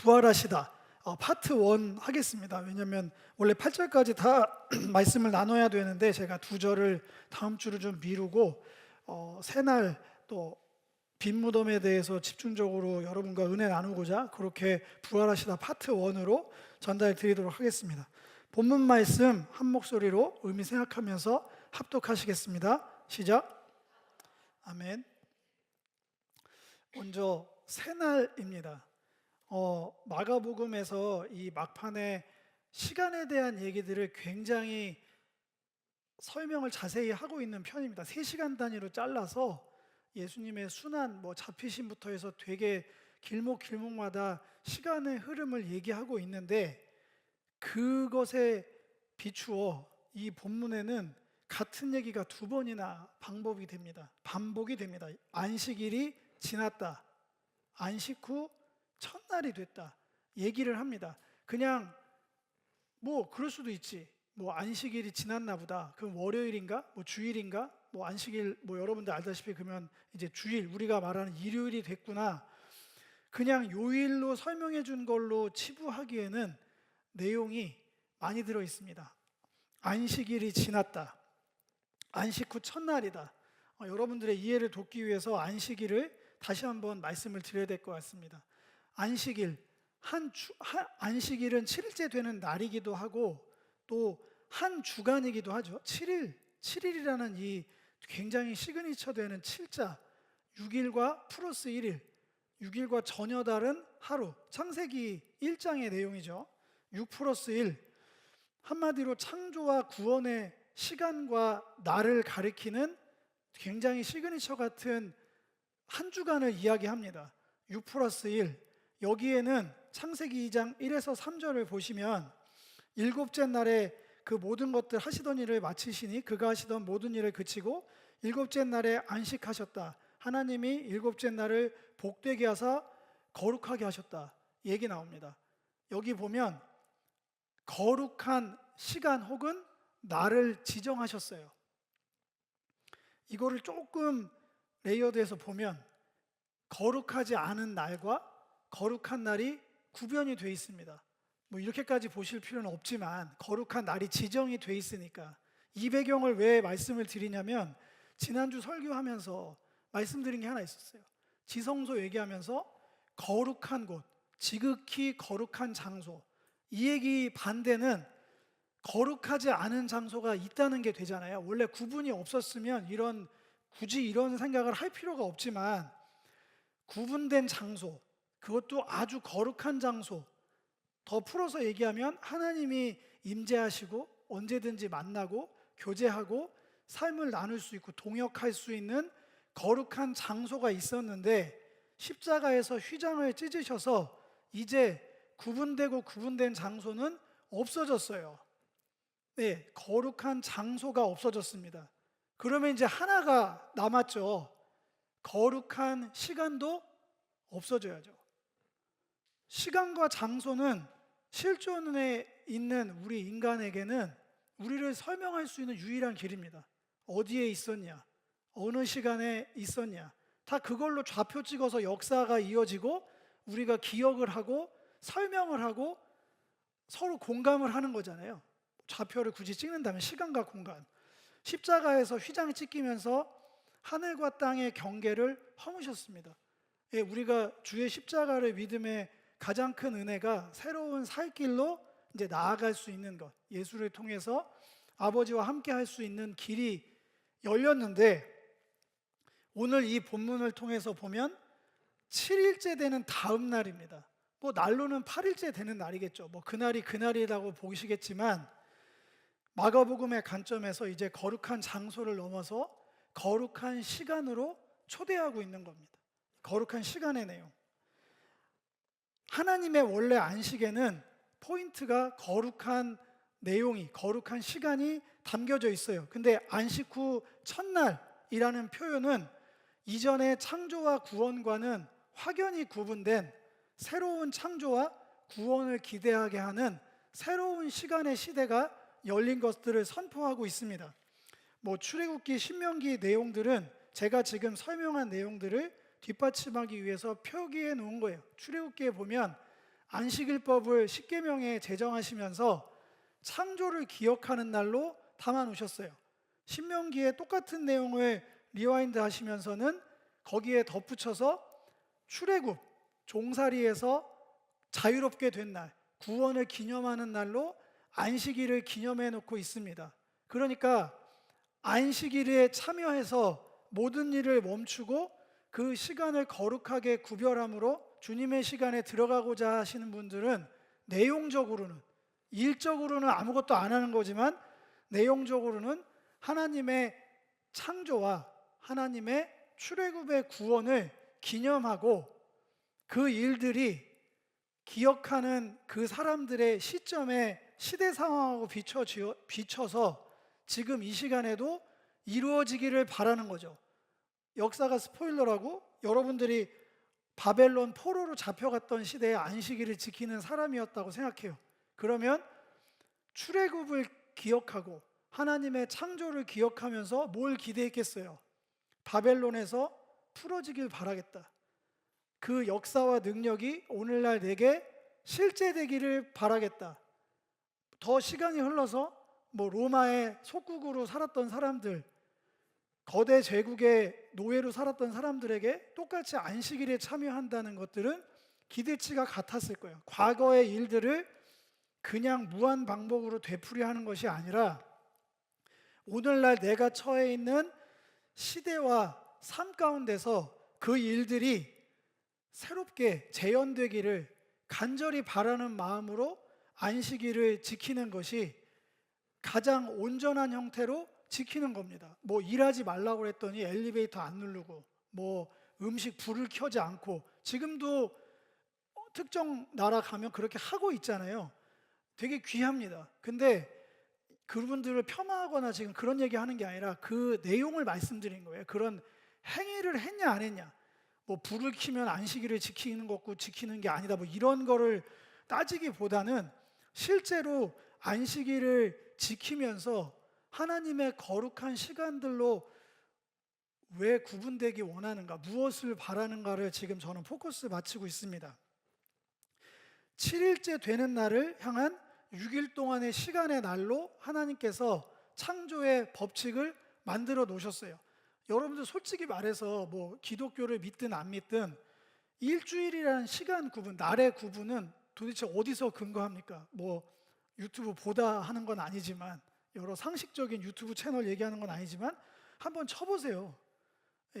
부활하시다 파트 1 하겠습니다. 왜냐하면 원래 8절까지 다 말씀을 나눠야 되는데 제가 2절을 다음 주로 좀 미루고 새날 또 빈 무덤에 대해서 집중적으로 여러분과 은혜 나누고자 그렇게 부활하시다 파트 1으로 전달 드리도록 하겠습니다. 본문 말씀 한 목소리로 의미 생각하면서 합독하시겠습니다. 시작. 아멘. 먼저 새날입니다. 마가복음에서 이 막판에 시간에 대한 얘기들을 굉장히 설명을 자세히 하고 있는 편입니다. 3시간 단위로 잘라서 예수님의 순환, 잡히심부터 해서 되게 길목마다 시간의 흐름을 얘기하고 있는데 그것에 비추어 이 본문에는 같은 얘기가 2번이나 반복이 됩니다. 안식일이 지났다. 안식 후 첫날이 됐다. 얘기를 합니다. 그냥 그럴 수도 있지. 안식일이 지났나 보다. 그럼 월요일인가? 주일인가? 안식일 여러분들 알다시피 그러면 이제 주일, 우리가 말하는 일요일이 됐구나. 그냥 요일로 설명해 준 걸로 치부하기에는 내용이 많이 들어 있습니다. 안식일이 지났다. 안식 후 첫날이다. 여러분들의 이해를 돕기 위해서 안식일을 다시 한번 말씀을 드려야 될 것 같습니다. 안식일은 7일째 되는 날이기도 하고 또 한 주간이기도 하죠. 7일이라는 이 굉장히 시그니처 되는 7자, 6일과 플러스 1일, 6일과 전혀 다른 하루, 창세기 1장의 내용이죠. 6 플러스 1, 한마디로 창조와 구원의 시간과 날을 가리키는 굉장히 시그니처 같은 한 주간을 이야기합니다. 6 플러스 1, 여기에는 창세기 2장 1에서 3절을 보시면 일곱째 날에 그 모든 것들 하시던 일을 마치시니 그가 하시던 모든 일을 그치고 일곱째 날에 안식하셨다. 하나님이 일곱째 날을 복되게 하사 거룩하게 하셨다. 얘기 나옵니다. 여기 보면 거룩한 시간 혹은 날을 지정하셨어요. 이거를 조금 레이어드해서 보면 거룩하지 않은 날과 거룩한 날이 구별이 되어 있습니다. 이렇게까지 보실 필요는 없지만 거룩한 날이 지정이 되어 있으니까. 이 배경을 왜 말씀을 드리냐면 지난주 설교하면서 말씀드린 게 하나 있었어요. 지성소 얘기하면서 거룩한 곳, 지극히 거룩한 장소, 이 얘기 반대는 거룩하지 않은 장소가 있다는 게 되잖아요. 원래 구분이 없었으면 굳이 이런 생각을 할 필요가 없지만 구분된 장소, 그것도 아주 거룩한 장소, 더 풀어서 얘기하면 하나님이 임재하시고 언제든지 만나고 교제하고 삶을 나눌 수 있고 동역할 수 있는 거룩한 장소가 있었는데 십자가에서 휘장을 찢으셔서 이제 구분된 장소는 없어졌어요. 네, 거룩한 장소가 없어졌습니다. 그러면 이제 하나가 남았죠. 거룩한 시간도 없어져야죠. 시간과 장소는 실존에 있는 우리 인간에게는 우리를 설명할 수 있는 유일한 길입니다. 어디에 있었냐, 어느 시간에 있었냐, 다 그걸로 좌표 찍어서 역사가 이어지고 우리가 기억을 하고 설명을 하고 서로 공감을 하는 거잖아요. 좌표를 굳이 찍는다면 시간과 공간. 십자가에서 휘장이 찢기면서 하늘과 땅의 경계를 허무셨습니다. 예, 우리가 주의 십자가를 믿음의 가장 큰 은혜가 새로운 살 길로 이제 나아갈 수 있는 것, 예수를 통해서 아버지와 함께 할 수 있는 길이 열렸는데 오늘 이 본문을 통해서 보면 7일째 되는 다음 날입니다. 날로는 8일째 되는 날이겠죠. 그날이 그날이라고 보시겠지만 마가복음의 관점에서 이제 거룩한 장소를 넘어서 거룩한 시간으로 초대하고 있는 겁니다. 거룩한 시간의 내용. 하나님의 원래 안식에는 포인트가 거룩한 내용이, 거룩한 시간이 담겨져 있어요. 근데 안식 후 첫날이라는 표현은 이전의 창조와 구원과는 확연히 구분된 새로운 창조와 구원을 기대하게 하는 새로운 시간의 시대가 열린 것들을 선포하고 있습니다. 출애굽기, 신명기 내용들은 제가 지금 설명한 내용들을 뒷받침하기 위해서 표기해 놓은 거예요. 출애굽기에 보면 안식일법을 십계명에 제정하시면서 창조를 기억하는 날로 담아 놓으셨어요. 신명기에 똑같은 내용을 리와인드 하시면서는 거기에 덧붙여서 출애굽, 종살이에서 자유롭게 된 날, 구원을 기념하는 날로 안식일을 기념해 놓고 있습니다. 그러니까 안식일에 참여해서 모든 일을 멈추고 그 시간을 거룩하게 구별함으로 주님의 시간에 들어가고자 하시는 분들은 내용적으로는, 일적으로는 아무것도 안 하는 거지만 내용적으로는 하나님의 창조와 하나님의 출애굽의 구원을 기념하고 그 일들이 기억하는 그 사람들의 시점에 시대 상황하고 비춰서 지금 이 시간에도 이루어지기를 바라는 거죠. 역사가 스포일러라고 여러분들이 바벨론 포로로 잡혀갔던 시대에 안식일을 지키는 사람이었다고 생각해요. 그러면 출애굽을 기억하고 하나님의 창조를 기억하면서 뭘 기대했겠어요? 바벨론에서 풀어지길 바라겠다. 그 역사와 능력이 오늘날 내게 실제되기를 바라겠다. 더 시간이 흘러서 로마의 속국으로 살았던 사람들, 거대 제국의 노예로 살았던 사람들에게 똑같이 안식일에 참여한다는 것들은 기대치가 같았을 거예요. 과거의 일들을 그냥 무한 반복으로 되풀이하는 것이 아니라 오늘날 내가 처해 있는 시대와 삶 가운데서 그 일들이 새롭게 재현되기를 간절히 바라는 마음으로 안식일을 지키는 것이 가장 온전한 형태로 지키는 겁니다. 일하지 말라고 했더니 엘리베이터 안 누르고 음식 불을 켜지 않고, 지금도 특정 나라 가면 그렇게 하고 있잖아요. 되게 귀합니다. 근데 그분들을 폄하하거나 지금 그런 얘기 하는 게 아니라 그 내용을 말씀드린 거예요. 그런 행위를 했냐 안 했냐, 불을 켜면 안식일을 지키는 것고 지키는 게 아니다, 이런 거를 따지기보다는 실제로 안식일을 지키면서 하나님의 거룩한 시간들로 왜 구분되기 원하는가, 무엇을 바라는가를 지금 저는 포커스 맞추고 있습니다. 7일째 되는 날을 향한 6일 동안의 시간의 날로 하나님께서 창조의 법칙을 만들어 놓으셨어요. 여러분들 솔직히 말해서 기독교를 믿든 안 믿든 일주일이라는 시간 구분, 날의 구분은 도대체 어디서 근거합니까? 유튜브 보다 하는 건 아니지만, 여러 상식적인 유튜브 채널 얘기하는 건 아니지만 한번 쳐보세요.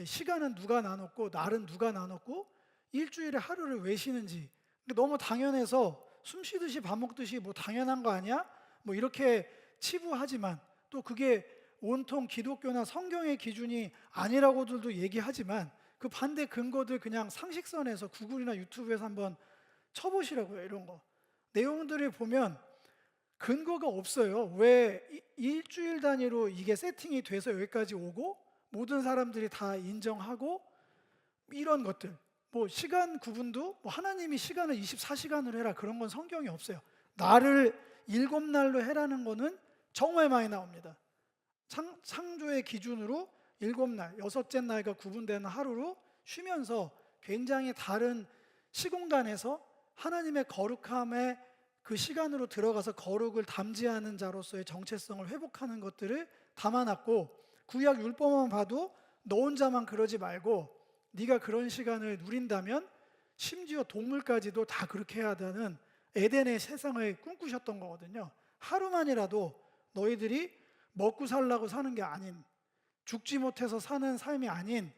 시간은 누가 나눴고 날은 누가 나눴고 일주일에 하루를 왜 쉬는지. 너무 당연해서 숨 쉬듯이 밥 먹듯이 당연한 거 아니야? 이렇게 치부하지만, 또 그게 온통 기독교나 성경의 기준이 아니라고들도 얘기하지만 그 반대 근거들 그냥 상식선에서 구글이나 유튜브에서 한번 쳐보시라고요. 이런 거 내용들을 보면 근거가 없어요. 왜 일주일 단위로 이게 세팅이 돼서 여기까지 오고 모든 사람들이 다 인정하고 이런 것들, 시간 구분도 하나님이 시간을 24시간으로 해라 그런 건 성경에 없어요. 날을 7날로 해라는 거는 정말 많이 나옵니다. 창조의 기준으로 7날, 6째 날과 구분되는 하루로 쉬면서 굉장히 다른 시공간에서 하나님의 거룩함에 그 시간으로 들어가서 거룩을 담지하는 자로서의 정체성을 회복하는 것들을 담아놨고, 구약 율법만 봐도 너 혼자만 그러지 말고 네가 그런 시간을 누린다면 심지어 동물까지도 다 그렇게 해야 한다는 에덴의 세상을 꿈꾸셨던 거거든요. 하루만이라도 너희들이 먹고 살라고 사는 게 아닌, 죽지 못해서 사는 삶이 아닌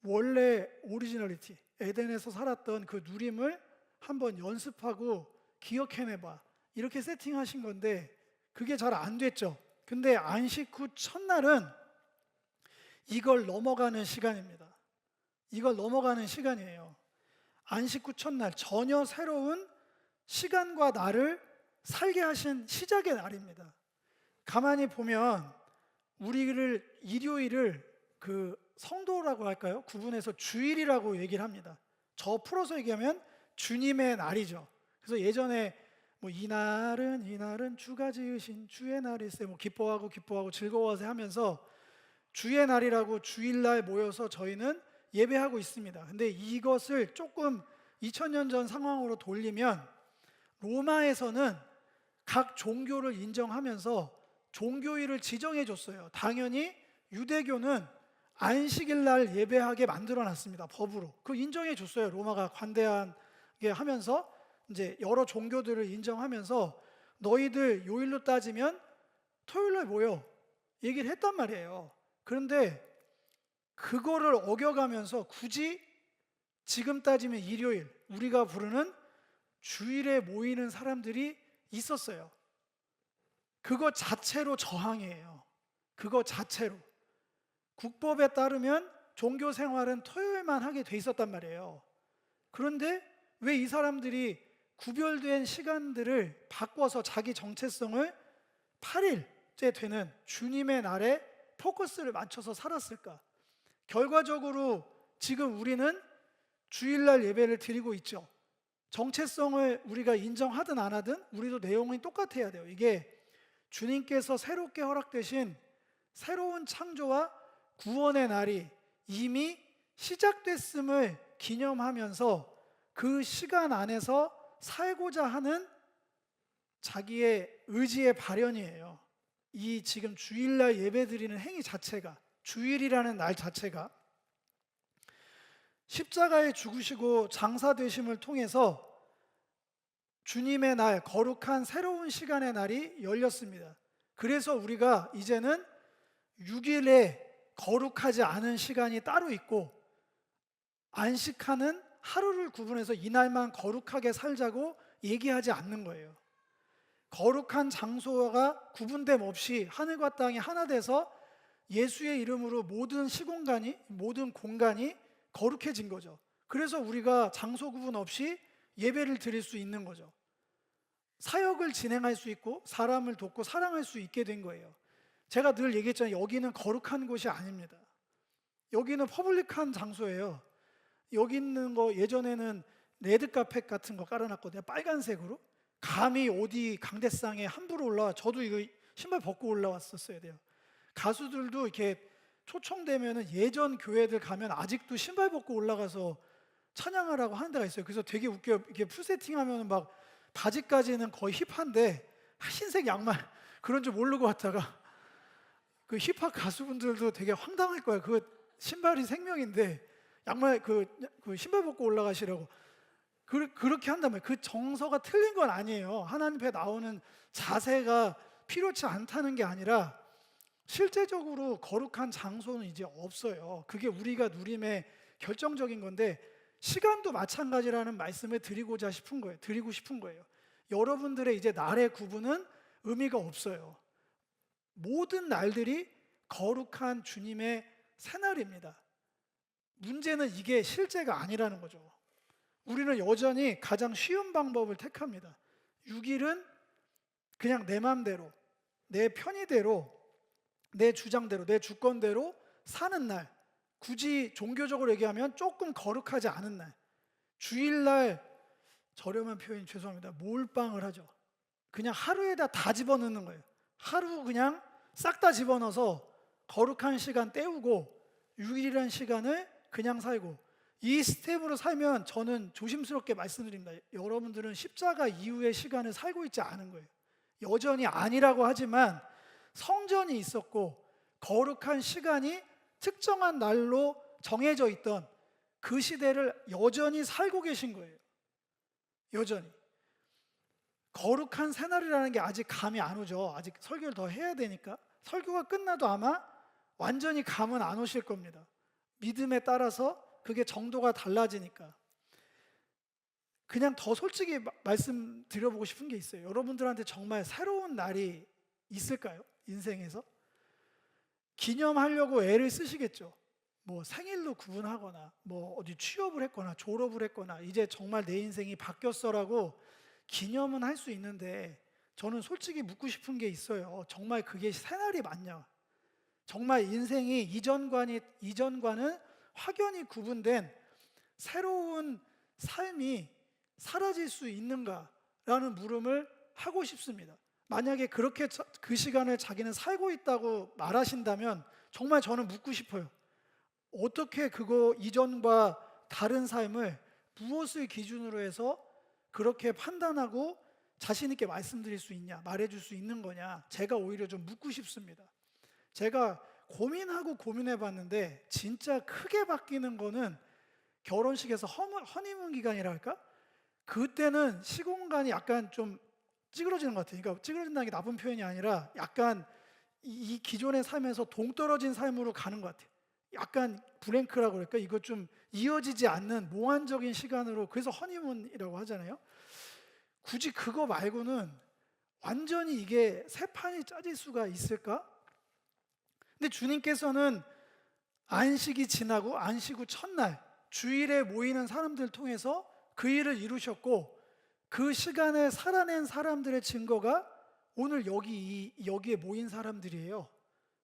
원래 오리지널리티, 에덴에서 살았던 그 누림을 한번 연습하고 기억해내봐, 이렇게 세팅하신 건데 그게 잘 안 됐죠. 근데 안식 후 첫날은 이걸 넘어가는 시간입니다. 이걸 넘어가는 시간이에요. 안식 후 첫날, 전혀 새로운 시간과 날을 살게 하신 시작의 날입니다. 가만히 보면 우리를 일요일을 그 성도라고 할까요? 구분해서 주일이라고 얘기를 합니다. 저 풀어서 얘기하면 주님의 날이죠. 그래서 예전에 이날은 주가 지으신 주의 날일세, 기뻐하고 즐거워서 하면서 주의 날이라고 주일날 모여서 저희는 예배하고 있습니다. 근데 이것을 조금 2000년 전 상황으로 돌리면 로마에서는 각 종교를 인정하면서 종교일을 지정해 줬어요. 당연히 유대교는 안식일 날 예배하게 만들어 놨습니다. 법으로. 그 인정해 줬어요. 로마가 관대하게 하면서 이제 여러 종교들을 인정하면서 너희들 요일로 따지면 토요일 날 모여 얘기를 했단 말이에요. 그런데 그거를 어겨가면서 굳이 지금 따지면 일요일, 우리가 부르는 주일에 모이는 사람들이 있었어요. 그거 자체로 저항이에요. 그거 자체로. 국법에 따르면 종교 생활은 토요일만 하게 돼 있었단 말이에요. 그런데 왜 이 사람들이 구별된 시간들을 바꿔서 자기 정체성을 8일째 되는 주님의 날에 포커스를 맞춰서 살았을까? 결과적으로 지금 우리는 주일날 예배를 드리고 있죠. 정체성을 우리가 인정하든 안 하든 우리도 내용이 똑같아야 돼요. 이게 주님께서 새롭게 허락되신 새로운 창조와 구원의 날이 이미 시작됐음을 기념하면서 그 시간 안에서 살고자 하는 자기의 의지의 발현이에요. 이 지금 주일날 예배드리는 행위 자체가, 주일이라는 날 자체가 십자가에 죽으시고 장사되심을 통해서 주님의 날, 거룩한 새로운 시간의 날이 열렸습니다. 그래서 우리가 이제는 6일에 거룩하지 않은 시간이 따로 있고 안식하는 하루를 구분해서 이날만 거룩하게 살자고 얘기하지 않는 거예요. 거룩한 장소가 구분됨 없이 하늘과 땅이 하나 돼서 예수의 이름으로 모든 시공간이, 모든 공간이 거룩해진 거죠. 그래서 우리가 장소 구분 없이 예배를 드릴 수 있는 거죠. 사역을 진행할 수 있고 사람을 돕고 사랑할 수 있게 된 거예요. 제가 늘 얘기했잖아요. 여기는 거룩한 곳이 아닙니다. 여기는 퍼블릭한 장소예요. 여기 있는 거 예전에는 레드카펫 같은 거 깔아놨거든요. 빨간색으로. 감히 어디 강대상에 함부로 올라와. 저도 이거 신발 벗고 올라왔었어야 돼요. 가수들도 이렇게 초청되면은 예전 교회들 가면 아직도 신발 벗고 올라가서 찬양하라고 하는 데가 있어요. 그래서 되게 웃겨요. 이렇게 풀세팅하면 막 바지까지는 거의 힙한데 흰색 양말 그런 줄 모르고 왔다가 그 힙합 가수분들도 되게 황당할 거예요. 그 신발이 생명인데 양말 그 신발 벗고 올라가시라고 그렇게 한단 말이에요. 그 정서가 틀린 건 아니에요. 하나님 앞에 나오는 자세가 필요치 않다는 게 아니라 실제적으로 거룩한 장소는 이제 없어요. 그게 우리가 누림의 결정적인 건데 시간도 마찬가지라는 말씀을 드리고 싶은 거예요. 여러분들의 이제 날의 구분은 의미가 없어요. 모든 날들이 거룩한 주님의 새날입니다. 문제는 이게 실제가 아니라는 거죠. 우리는 여전히 가장 쉬운 방법을 택합니다. 6일은 그냥 내 마음대로, 내 편의대로, 내 주장대로, 내 주권대로 사는 날, 굳이 종교적으로 얘기하면 조금 거룩하지 않은 날, 주일날 저렴한 표현 죄송합니다. 몰빵을 하죠. 그냥 하루에다 다 집어넣는 거예요. 하루 그냥 싹 다 집어넣어서 거룩한 시간 때우고 6일이라는 시간을 그냥 살고 이 스텝으로 살면 저는 조심스럽게 말씀드립니다. 여러분들은 십자가 이후의 시간을 살고 있지 않은 거예요. 여전히 아니라고 하지만 성전이 있었고 거룩한 시간이 특정한 날로 정해져 있던 그 시대를 여전히 살고 계신 거예요. 여전히. 거룩한 새날이라는 게 아직 감이 안 오죠. 아직 설교를 더 해야 되니까. 설교가 끝나도 아마 완전히 감은 안 오실 겁니다. 믿음에 따라서 그게 정도가 달라지니까. 그냥 더 솔직히 말씀드려보고 싶은 게 있어요. 여러분들한테 정말 새로운 날이 있을까요? 인생에서? 기념하려고 애를 쓰시겠죠. 뭐 생일로 구분하거나 뭐 어디 취업을 했거나 졸업을 했거나 이제 정말 내 인생이 바뀌었어라고 기념은 할 수 있는데 저는 솔직히 묻고 싶은 게 있어요. 정말 그게 새날이 맞냐? 정말 인생이 이전과는 확연히 구분된 새로운 삶이 사라질 수 있는가라는 물음을 하고 싶습니다. 만약에 그렇게 그 시간을 자기는 살고 있다고 말하신다면 정말 저는 묻고 싶어요. 어떻게 그거 이전과 다른 삶을 무엇을 기준으로 해서 그렇게 판단하고 자신 있게 말씀드릴 수 있냐, 말해줄 수 있는 거냐, 제가 오히려 좀 묻고 싶습니다. 제가 고민하고 고민해 봤는데 진짜 크게 바뀌는 거는 결혼식에서 허니문 기간이라 할까? 그때는 시공간이 약간 좀 찌그러지는 것 같아요. 그러니까 찌그러진다는 게 나쁜 표현이 아니라 약간 이 기존의 삶에서 동떨어진 삶으로 가는 것 같아요. 약간 브랭크라고 그럴까? 이거 좀 이어지지 않는 몽환적인 시간으로, 그래서 허니문이라고 하잖아요. 굳이 그거 말고는 완전히 이게 새 판이 짜질 수가 있을까? 근데 주님께서는 안식이 지나고 안식 후 첫날 주일에 모이는 사람들을 통해서 그 일을 이루셨고, 그 시간에 살아낸 사람들의 증거가 오늘 여기에 모인 사람들이에요.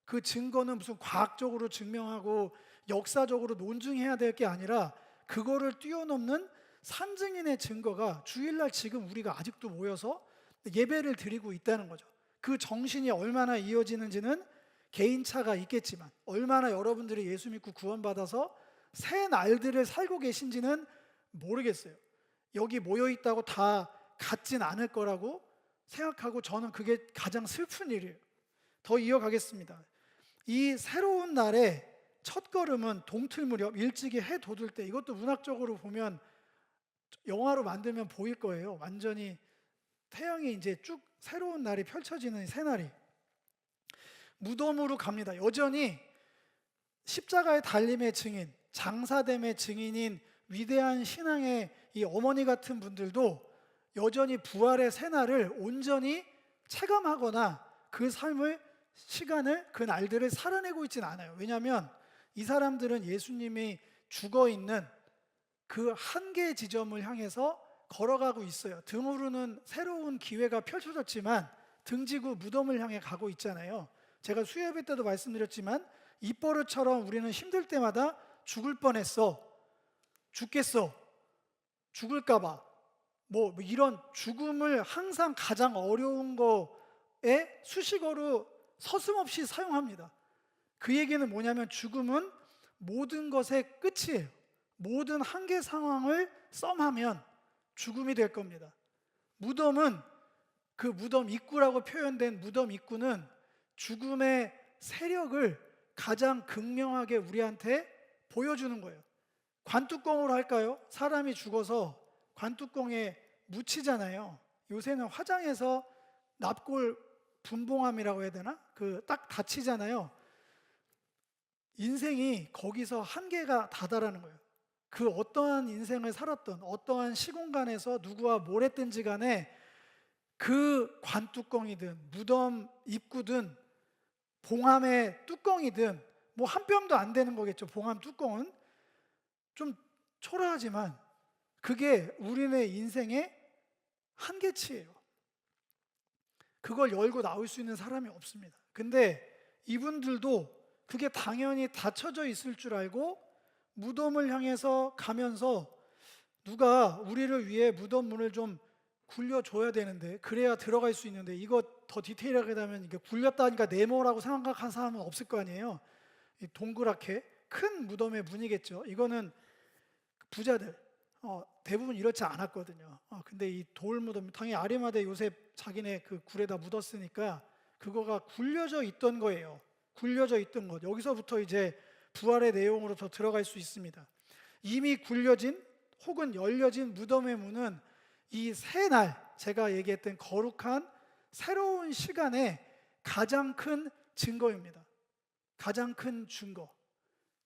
그 증거는 무슨 과학적으로 증명하고 역사적으로 논증해야 될 게 아니라 그거를 뛰어넘는 산증인의 증거가 주일날 지금 우리가 아직도 모여서 예배를 드리고 있다는 거죠. 그 정신이 얼마나 이어지는지는 개인차가 있겠지만, 얼마나 여러분들이 예수 믿고 구원받아서 새 날들을 살고 계신지는 모르겠어요. 여기 모여 있다고 다 같진 않을 거라고 생각하고, 저는 그게 가장 슬픈 일이에요. 더 이어가겠습니다. 이 새로운 날의 첫 걸음은 동틀 무렵 일찍이 해 돋을 때, 이것도 문학적으로 보면 영화로 만들면 보일 거예요. 완전히 태양이 이제 쭉 새로운 날이 펼쳐지는 새날이 무덤으로 갑니다. 여전히 십자가의 달림의 증인, 장사됨의 증인인 위대한 신앙의 이 어머니 같은 분들도 여전히 부활의 새날을 온전히 체감하거나 그 삶을, 시간을, 그 날들을 살아내고 있지는 않아요. 왜냐하면 이 사람들은 예수님이 죽어있는 그 한계 지점을 향해서 걸어가고 있어요. 등으로는 새로운 기회가 펼쳐졌지만 등지고 무덤을 향해 가고 있잖아요. 제가 수요예배 때도 말씀드렸지만 입버릇처럼 우리는 힘들 때마다 죽을 뻔했어, 죽겠어, 죽을까봐, 뭐 이런 죽음을 항상 가장 어려운 거에 수식어로 서슴없이 사용합니다. 그 얘기는 뭐냐면 죽음은 모든 것의 끝이에요. 모든 한계 상황을 썸하면 죽음이 될 겁니다. 무덤은, 그 무덤 입구라고 표현된 무덤 입구는 죽음의 세력을 가장 극명하게 우리한테 보여주는 거예요. 관뚜껑으로 할까요? 사람이 죽어서 관뚜껑에 묻히잖아요. 요새는 화장해서 납골 분봉함이라고 해야 되나? 그 딱 닫히잖아요. 인생이 거기서 한계가 다다라는 거예요. 그 어떠한 인생을 살았던, 어떠한 시공간에서 누구와 뭘 했든지 간에 그 관뚜껑이든 무덤 입구든 봉함의 뚜껑이든, 뭐 한 뼘도 안 되는 거겠죠. 봉함 뚜껑은 좀 초라하지만 그게 우리네 인생의 한계치예요. 그걸 열고 나올 수 있는 사람이 없습니다. 근데 이분들도 그게 당연히 닫혀져 있을 줄 알고 무덤을 향해서 가면서 누가 우리를 위해 무덤 문을 좀 굴려줘야 되는데, 그래야 들어갈 수 있는데, 이거 더 디테일하게 하면 이게 굴렸다니까 네모라고 생각한 사람은 없을 거 아니에요. 동그랗게 큰 무덤의 문이겠죠. 이거는 부자들 대부분 이렇지 않았거든요. 근데 이 돌 무덤, 당연히 아리마대 요셉 자기네 그 굴에다 묻었으니까 그거가 굴려져 있던 거예요. 굴려져 있던 것. 여기서부터 이제 부활의 내용으로 더 들어갈 수 있습니다. 이미 굴려진 혹은 열려진 무덤의 문은 이 새 날, 제가 얘기했던 거룩한 새로운 시간의 가장 큰 증거입니다. 가장 큰 증거.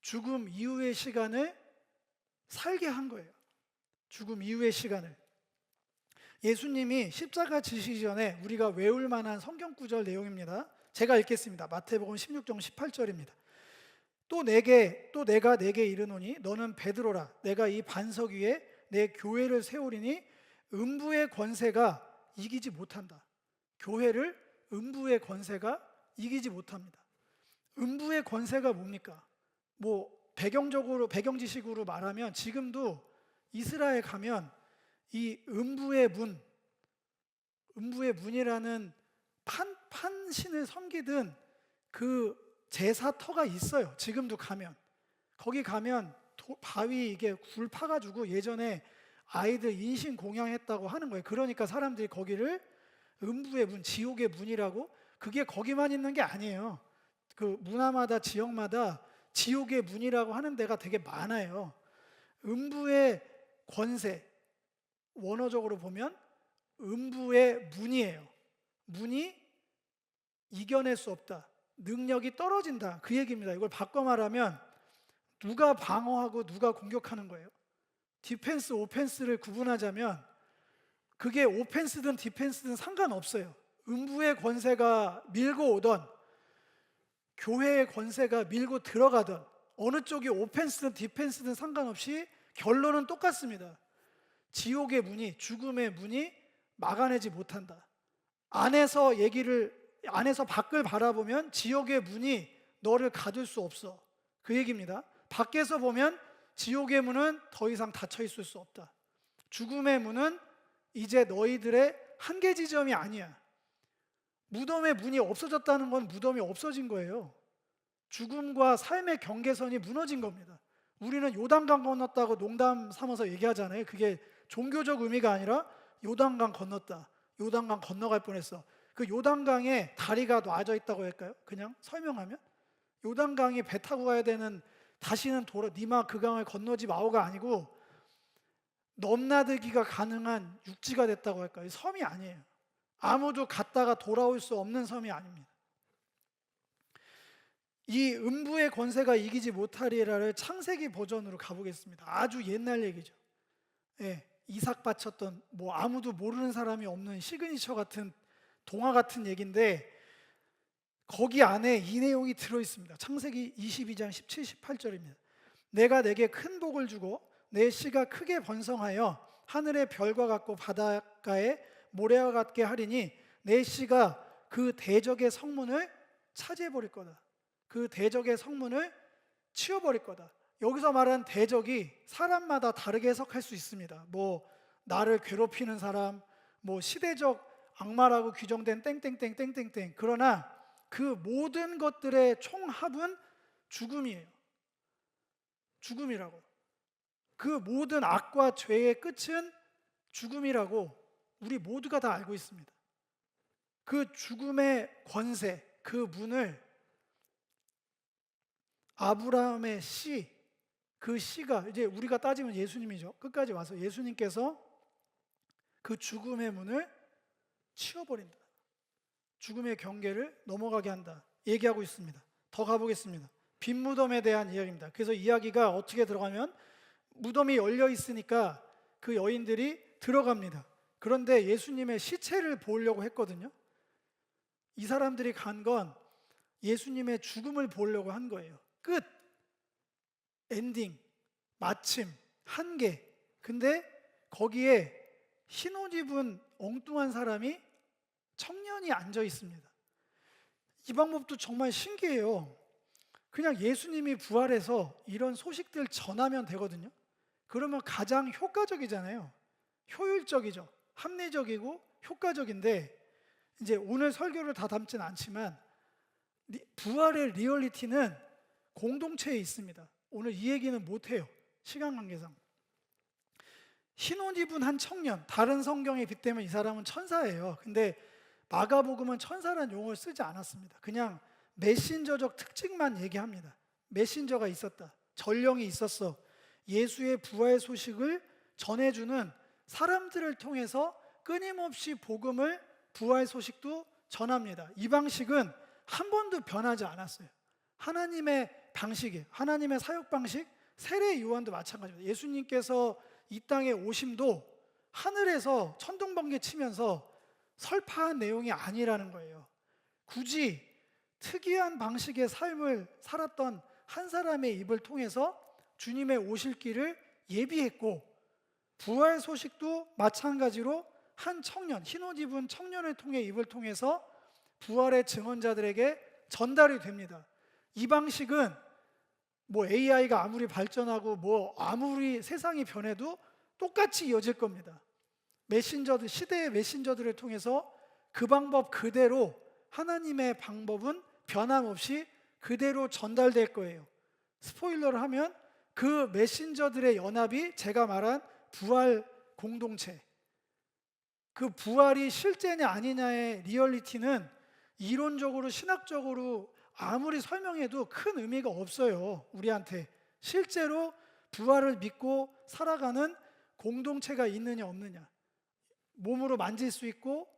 죽음 이후의 시간을 살게 한 거예요. 죽음 이후의 시간을. 예수님이 십자가 지시기 전에 우리가 외울 만한 성경 구절 내용입니다. 제가 읽겠습니다. 마태복음 16장 18절입니다. 또 내가 내게 이르노니 너는 베드로라. 내가 이 반석 위에 내 교회를 세우리니 음부의 권세가 이기지 못한다. 교회를 음부의 권세가 이기지 못합니다. 음부의 권세가 뭡니까? 뭐 배경지식으로 말하면 지금도 이스라엘 가면 이 음부의 문이라는 판신을 섬기던 그 제사터가 있어요. 지금도 가면 거기 가면 바위 이게 굴 파가지고 예전에 아이들 인신 공양했다고 하는 거예요. 그러니까 사람들이 거기를 음부의 문, 지옥의 문이라고. 그게 거기만 있는 게 아니에요. 그 문화마다 지역마다 지옥의 문이라고 하는 데가 되게 많아요. 음부의 권세, 원어적으로 보면 음부의 문이에요. 문이 이겨낼 수 없다, 능력이 떨어진다, 그 얘기입니다. 이걸 바꿔 말하면 누가 방어하고 누가 공격하는 거예요. 디펜스, 오펜스를 구분하자면 그게 오펜스든 디펜스든 상관없어요. 음부의 권세가 밀고 오던 교회의 권세가 밀고 들어가던 어느 쪽이 오펜스든 디펜스든 상관없이 결론은 똑같습니다. 지옥의 문이, 죽음의 문이 막아내지 못한다. 안에서 밖을 바라보면 지옥의 문이 너를 가둘 수 없어, 그 얘기입니다. 밖에서 보면 지옥의 문은 더 이상 닫혀 있을 수 없다. 죽음의 문은 이제 너희들의 한계 지점이 아니야. 무덤의 문이 없어졌다는 건 무덤이 없어진 거예요. 죽음과 삶의 경계선이 무너진 겁니다. 우리는 요단강 건넜다고 농담 삼아서 얘기하잖아요. 그게 종교적 의미가 아니라 요단강 건넜다, 요단강 건너갈 뻔했어. 그 요단강에 다리가 놔져 있다고 할까요? 그냥 설명하면 요단강이 배 타고 가야 되는, 다시는 니마 그 강을 건너지 마오가 아니고 넘나들기가 가능한 육지가 됐다고 할까요? 섬이 아니에요. 아무도 갔다가 돌아올 수 없는 섬이 아닙니다. 이 음부의 권세가 이기지 못하리라를 창세기 버전으로 가보겠습니다. 아주 옛날 얘기죠. 예, 이삭 바쳤던 뭐 아무도 모르는 사람이 없는 시그니처 같은 동화 같은 얘기인데 거기 안에 이 내용이 들어있습니다. 창세기 22장 17, 18절입니다. 내가 내게 큰 복을 주고 내 씨가 크게 번성하여 하늘의 별과 같고 바닷가의 모래와 같게 하리니 내 씨가 그 대적의 성문을 차지해버릴 거다. 그 대적의 성문을 치워버릴 거다. 여기서 말하는 대적이 사람마다 다르게 해석할 수 있습니다. 뭐 나를 괴롭히는 사람, 뭐 시대적 악마라고 규정된 땡땡땡 땡땡땡. 그러나 그 모든 것들의 총합은 죽음이에요. 죽음이라고. 그 모든 악과 죄의 끝은 죽음이라고 우리 모두가 다 알고 있습니다. 그 죽음의 권세, 그 문을 아브라함의 씨, 그 씨가 이제 우리가 따지면 예수님이죠. 끝까지 와서 예수님께서 그 죽음의 문을 치워버린다. 죽음의 경계를 넘어가게 한다. 얘기하고 있습니다. 더 가보겠습니다. 빈 무덤에 대한 이야기입니다. 그래서 이야기가 어떻게 들어가면 무덤이 열려 있으니까 그 여인들이 들어갑니다. 그런데 예수님의 시체를 보려고 했거든요. 이 사람들이 간 건 예수님의 죽음을 보려고 한 거예요. 끝, 엔딩, 마침, 한계. 근데 거기에 흰옷 입은 엉뚱한 사람이, 청년이 앉아 있습니다. 이 방법도 정말 신기해요. 그냥 예수님이 부활해서 이런 소식들 전하면 되거든요. 그러면 가장 효과적이잖아요. 효율적이죠. 합리적이고 효과적인데 이제 오늘 설교를 다 담지는 않지만 부활의 리얼리티는 공동체에 있습니다. 오늘 이 얘기는 못해요. 시간 관계상. 흰옷 입은 한 청년, 다른 성경에 빗대면 이 사람은 천사예요. 근데 마가복음은 천사라는 용어를 쓰지 않았습니다. 그냥 메신저적 특징만 얘기합니다. 메신저가 있었다. 전령이 있었어. 예수의 부활 소식을 전해주는 사람들을 통해서 끊임없이 복음을, 부활 소식도 전합니다. 이 방식은 한 번도 변하지 않았어요. 하나님의 방식이에요. 하나님의 사역 방식, 세례 요한도 마찬가지입니다. 예수님께서 이 땅에 오심도 하늘에서 천둥번개 치면서 설파한 내용이 아니라는 거예요. 굳이 특이한 방식의 삶을 살았던 한 사람의 입을 통해서 주님의 오실 길을 예비했고, 부활 소식도 마찬가지로 한 청년, 흰옷 입은 청년을 통해 입을 통해서 부활의 증언자들에게 전달이 됩니다. 이 방식은 뭐 AI가 아무리 발전하고 뭐 아무리 세상이 변해도 똑같이 이어질 겁니다. 메신저들, 시대의 메신저들을 통해서 그 방법 그대로, 하나님의 방법은 변함없이 그대로 전달될 거예요. 스포일러를 하면 그 메신저들의 연합이 제가 말한 부활 공동체, 그 부활이 실제냐 아니냐의 리얼리티는 이론적으로 신학적으로 아무리 설명해도 큰 의미가 없어요. 우리한테 실제로 부활을 믿고 살아가는 공동체가 있느냐 없느냐, 몸으로 만질 수 있고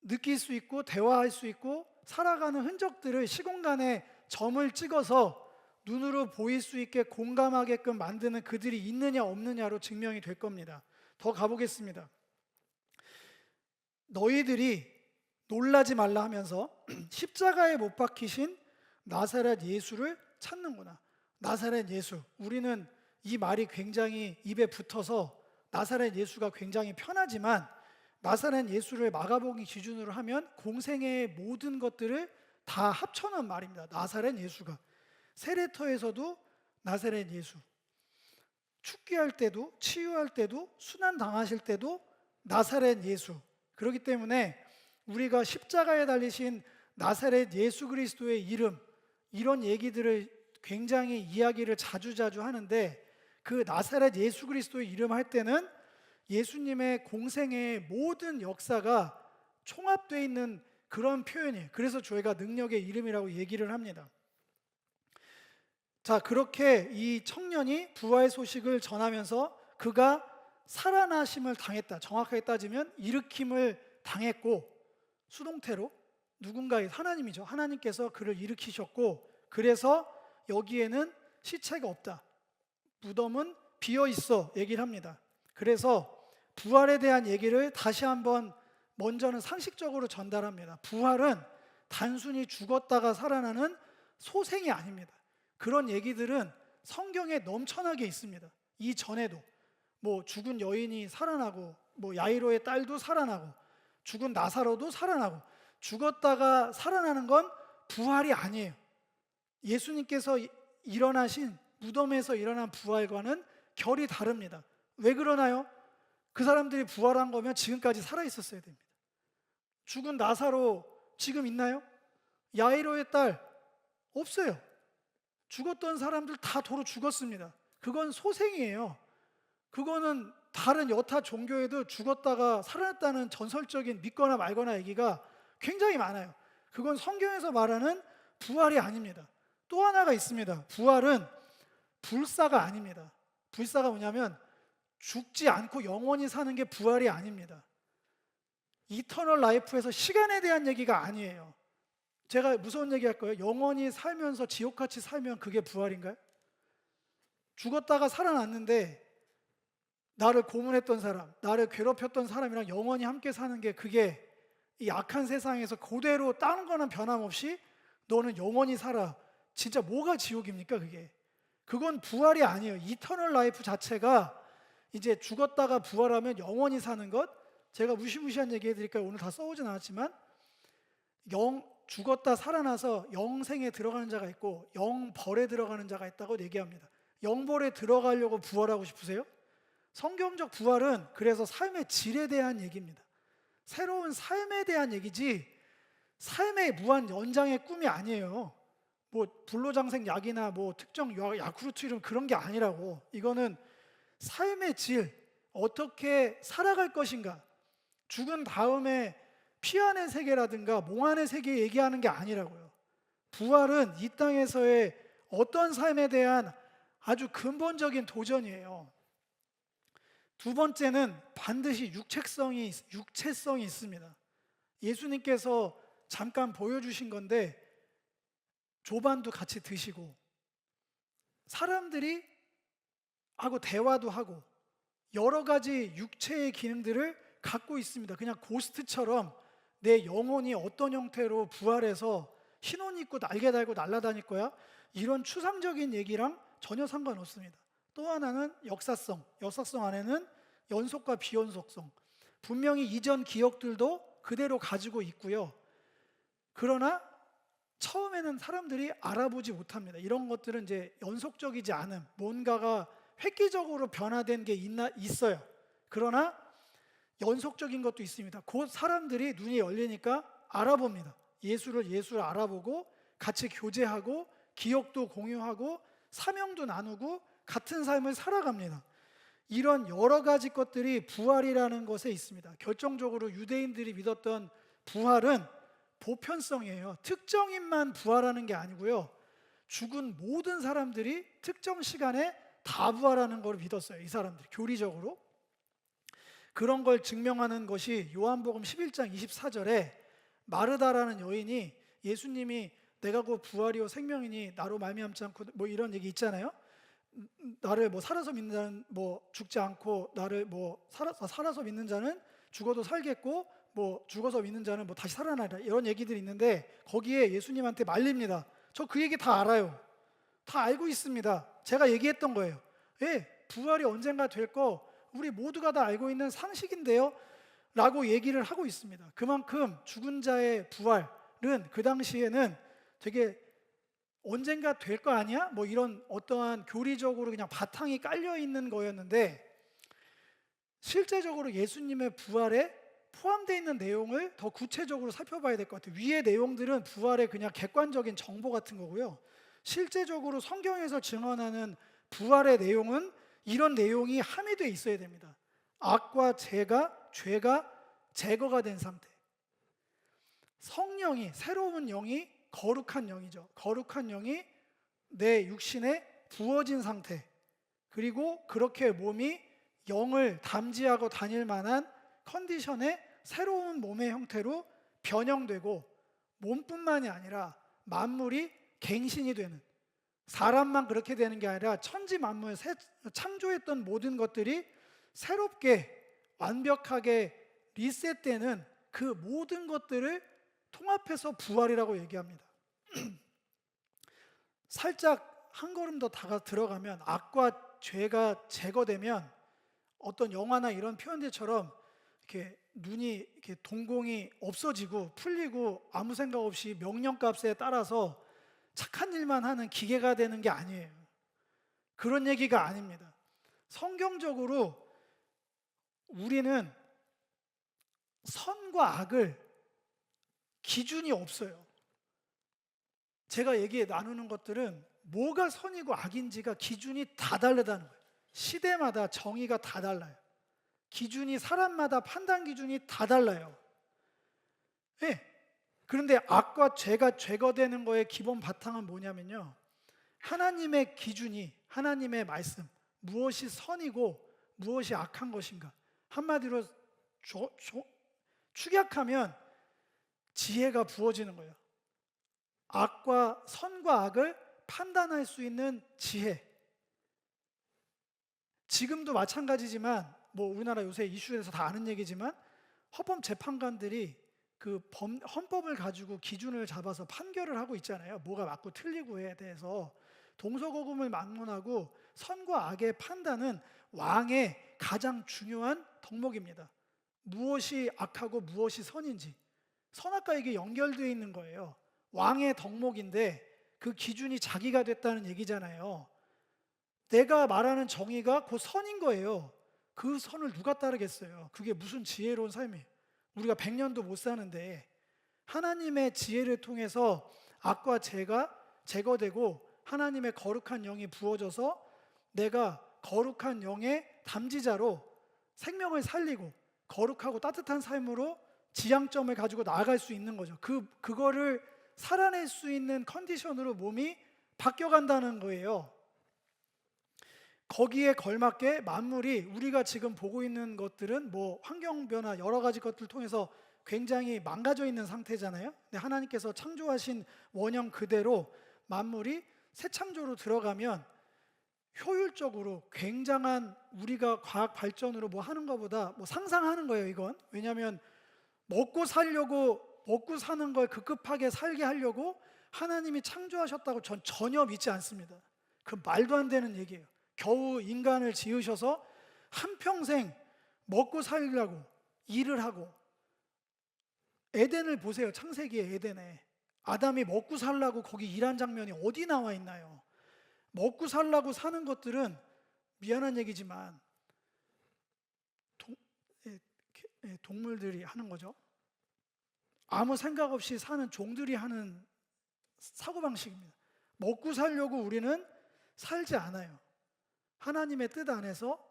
느낄 수 있고 대화할 수 있고 살아가는 흔적들을 시공간에 점을 찍어서 눈으로 보일 수 있게 공감하게끔 만드는 그들이 있느냐 없느냐로 증명이 될 겁니다. 더 가보겠습니다. 너희들이 놀라지 말라 하면서 십자가에 못 박히신 나사렛 예수를 찾는구나. 나사렛 예수, 우리는 이 말이 굉장히 입에 붙어서 나사렛 예수가 굉장히 편하지만 나사렛 예수를 마가복음 기준으로 하면 공생애의 모든 것들을 다 합쳐놓은 말입니다. 나사렛 예수가 세례터에서도 나사렛 예수, 축기할 때도 치유할 때도 순환 당하실 때도 나사렛 예수. 그렇기 때문에 우리가 십자가에 달리신 나사렛 예수 그리스도의 이름, 이런 얘기들을 굉장히 이야기를 자주자주 하는데, 그 나사렛 예수 그리스도의 이름 할 때는 예수님의 공생애의 모든 역사가 총합되어 있는 그런 표현이에요. 그래서 저희가 능력의 이름이라고 얘기를 합니다. 자, 그렇게 이 청년이 부활 소식을 전하면서 그가 살아나심을 당했다. 정확하게 따지면 일으킴을 당했고, 수동태로 누군가의 하나님이죠. 하나님께서 그를 일으키셨고, 그래서 여기에는 시체가 없다. 무덤은 비어 있어 얘기를 합니다. 그래서 부활에 대한 얘기를 다시 한번 먼저는 상식적으로 전달합니다. 부활은 단순히 죽었다가 살아나는 소생이 아닙니다. 그런 얘기들은 성경에 넘쳐나게 있습니다. 이전에도 뭐 죽은 여인이 살아나고, 뭐 야이로의 딸도 살아나고, 죽은 나사로도 살아나고, 죽었다가 살아나는 건 부활이 아니에요. 예수님께서 일어나신 무덤에서 일어난 부활과는 결이 다릅니다. 왜 그러나요? 그 사람들이 부활한 거면 지금까지 살아 있었어야 됩니다. 죽은 나사로 지금 있나요? 야이로의 딸 없어요. 죽었던 사람들 다 도로 죽었습니다. 그건 소생이에요. 그거는 다른 여타 종교에도 죽었다가 살아났다는 전설적인 믿거나 말거나 얘기가 굉장히 많아요. 그건 성경에서 말하는 부활이 아닙니다. 또 하나가 있습니다. 부활은 불사가 아닙니다. 불사가 뭐냐면 죽지 않고 영원히 사는 게 부활이 아닙니다. 이터널 라이프에서 시간에 대한 얘기가 아니에요. 제가 무서운 얘기 할 거예요. 영원히 살면서 지옥같이 살면 그게 부활인가요? 죽었다가 살아났는데 나를 고문했던 사람, 나를 괴롭혔던 사람이랑 영원히 함께 사는 게, 그게 이 악한 세상에서 그대로 다른 거는 변함없이 너는 영원히 살아. 진짜 뭐가 지옥입니까 그게? 그건 부활이 아니에요. 이터널 라이프 자체가 이제 죽었다가 부활하면 영원히 사는 것, 제가 무시무시한 얘기 해드릴까요? 오늘 다 써오진 않았지만 죽었다 살아나서 영생에 들어가는 자가 있고 영벌에 들어가는 자가 있다고 얘기합니다. 영벌에 들어가려고 부활하고 싶으세요? 성경적 부활은 그래서 삶의 질에 대한 얘기입니다. 새로운 삶에 대한 얘기지 삶의 무한 연장의 꿈이 아니에요. 뭐 불로장생 약이나 뭐 특정 야쿠르트 이름 그런 게 아니라고. 이거는 삶의 질, 어떻게 살아갈 것인가, 죽은 다음에 피안의 세계라든가 몽환의 세계 얘기하는 게 아니라고요. 부활은 이 땅에서의 어떤 삶에 대한 아주 근본적인 도전이에요. 두 번째는 반드시 육체성이 있습니다. 예수님께서 잠깐 보여주신 건데 조반도 같이 드시고 사람들이 하고 대화도 하고 여러 가지 육체의 기능들을 갖고 있습니다. 그냥 고스트처럼 내 영혼이 어떤 형태로 부활해서 흰옷 입고 날개 달고 날아다닐 거야, 이런 추상적인 얘기랑 전혀 상관없습니다. 또 하나는 역사성 안에는 연속과 비연속성, 분명히 이전 기억들도 그대로 가지고 있고요. 그러나 처음에는 사람들이 알아보지 못합니다. 이런 것들은 이제 연속적이지 않은 뭔가가 획기적으로 변화된 게 있어요. 그러나 연속적인 것도 있습니다. 곧 사람들이 눈이 열리니까 알아봅니다. 예수를 알아보고 같이 교제하고 기억도 공유하고 사명도 나누고 같은 삶을 살아갑니다. 이런 여러 가지 것들이 부활이라는 것에 있습니다. 결정적으로 유대인들이 믿었던 부활은 보편성이에요. 특정인만 부활하는 게 아니고요. 죽은 모든 사람들이 특정 시간에 다 부활하는 걸 믿었어요. 이 사람들이 교리적으로. 그런 걸 증명하는 것이 요한복음 11장 24절에 마르다라는 여인이 예수님이 내가 곧 부활이요 생명이니 나로 말미암지 않고 뭐 이런 얘기 있잖아요. 나를 뭐 살아서 믿는 자는 뭐 죽지 않고 나를 뭐 살아서 믿는 자는 죽어도 살겠고 뭐 죽어서 믿는 자는 뭐 다시 살아나리라 이런 얘기들이 있는데 거기에 예수님한테 말립니다. 저 그 얘기 다 알아요. 다 알고 있습니다. 제가 얘기했던 거예요. 예, 부활이 언젠가 될 거 우리 모두가 다 알고 있는 상식인데요 라고 얘기를 하고 있습니다. 그만큼 죽은 자의 부활은 그 당시에는 되게 언젠가 될 거 아니야? 뭐 이런 어떠한 교리적으로 그냥 바탕이 깔려 있는 거였는데 실제적으로 예수님의 부활에 포함되어 있는 내용을 더 구체적으로 살펴봐야 될 것 같아요. 위의 내용들은 부활의 그냥 객관적인 정보 같은 거고요. 실제적으로 성경에서 증언하는 부활의 내용은 이런 내용이 함유되어 있어야 됩니다. 악과 죄가 제거가 된 상태. 성령이, 새로운 영이 거룩한 영이죠. 거룩한 영이 내 육신에 부어진 상태. 그리고 그렇게 몸이 영을 담지하고 다닐 만한 컨디션의 새로운 몸의 형태로 변형되고 몸뿐만이 아니라 만물이 갱신이 되는, 사람만 그렇게 되는 게 아니라 천지 만물 창조했던 모든 것들이 새롭게 완벽하게 리셋되는 그 모든 것들을 통합해서 부활이라고 얘기합니다. 살짝 한 걸음 더 들어가면 악과 죄가 제거되면 어떤 영화나 이런 표현들처럼 이렇게 눈이 이렇게 동공이 없어지고 풀리고 아무 생각 없이 명령값에 따라서 착한 일만 하는 기계가 되는 게 아니에요. 그런 얘기가 아닙니다. 성경적으로 우리는 선과 악을 기준이 없어요. 제가 얘기 나누는 것들은 뭐가 선이고 악인지가 기준이 다 다르다는 거예요. 시대마다 정의가 다 달라요. 기준이 사람마다 판단 기준이 다 달라요. 네. 그런데 악과 죄가 제거되는 거의 기본 바탕은 뭐냐면요. 하나님의 기준이, 하나님의 말씀, 무엇이 선이고 무엇이 악한 것인가. 한마디로 축약하면 지혜가 부어지는 거예요. 선과 악을 판단할 수 있는 지혜. 지금도 마찬가지지만 뭐 우리나라 요새 이슈에서 다 아는 얘기지만 헌법재판관들이 그 헌법을 가지고 기준을 잡아서 판결을 하고 있잖아요. 뭐가 맞고 틀리고에 대해서. 동서고금을 막론하고 선과 악의 판단은 왕의 가장 중요한 덕목입니다. 무엇이 악하고 무엇이 선인지. 선악과 이게 연결되어 있는 거예요. 왕의 덕목인데 그 기준이 자기가 됐다는 얘기잖아요. 내가 말하는 정의가 곧 선인 거예요. 그 선을 누가 따르겠어요? 그게 무슨 지혜로운 삶이에요. 우리가 100년도 못 사는데 하나님의 지혜를 통해서 악과 죄가 제거되고 하나님의 거룩한 영이 부어져서 내가 거룩한 영의 담지자로 생명을 살리고 거룩하고 따뜻한 삶으로 지향점을 가지고 나아갈 수 있는 거죠. 그거를 살아낼 수 있는 컨디션으로 몸이 바뀌어간다는 거예요. 거기에 걸맞게 만물이 우리가 지금 보고 있는 것들은 뭐 환경 변화 여러 가지 것들을 통해서 굉장히 망가져 있는 상태잖아요. 근데 하나님께서 창조하신 원형 그대로 만물이 새 창조로 들어가면 효율적으로 굉장한 우리가 과학 발전으로 뭐 하는 것보다 뭐 상상하는 거예요, 이건. 왜냐하면 먹고 사는 걸 급급하게 살게 하려고 하나님이 창조하셨다고 전 전혀 믿지 않습니다. 그 말도 안 되는 얘기예요. 겨우 인간을 지으셔서 한평생 먹고 살려고 일을 하고, 에덴을 보세요. 창세기의 에덴에 아담이 먹고 살라고 거기 일한 장면이 어디 나와 있나요? 먹고 살라고 사는 것들은 미안한 얘기지만 동물들이 하는 거죠. 아무 생각 없이 사는 종들이 하는 사고방식입니다. 먹고 살려고 우리는 살지 않아요. 하나님의 뜻 안에서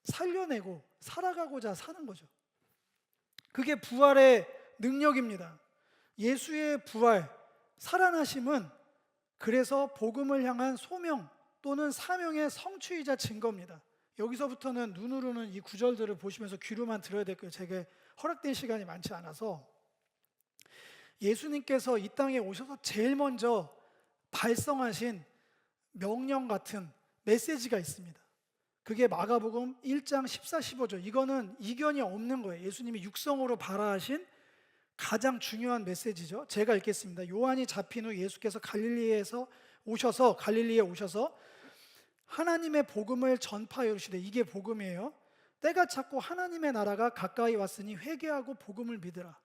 살려내고 살아가고자 사는 거죠. 그게 부활의 능력입니다. 예수의 부활, 살아나심은 그래서 복음을 향한 소명 또는 사명의 성취이자 증거입니다. 여기서부터는 눈으로는 이 구절들을 보시면서 귀로만 들어야 될 거예요. 제게 허락된 시간이 많지 않아서. 예수님께서 이 땅에 오셔서 제일 먼저 발성하신 명령 같은 메시지가 있습니다. 그게 마가복음 1장 14, 15절. 이거는 이견이 없는 거예요. 예수님이 육성으로 발하하신 가장 중요한 메시지죠. 제가 읽겠습니다. 요한이 잡힌 후 예수께서 갈릴리에 오셔서 하나님의 복음을 전파하여 이르시되, 이게 복음이에요. 때가 찼고 하나님의 나라가 가까이 왔으니 회개하고 복음을 믿으라.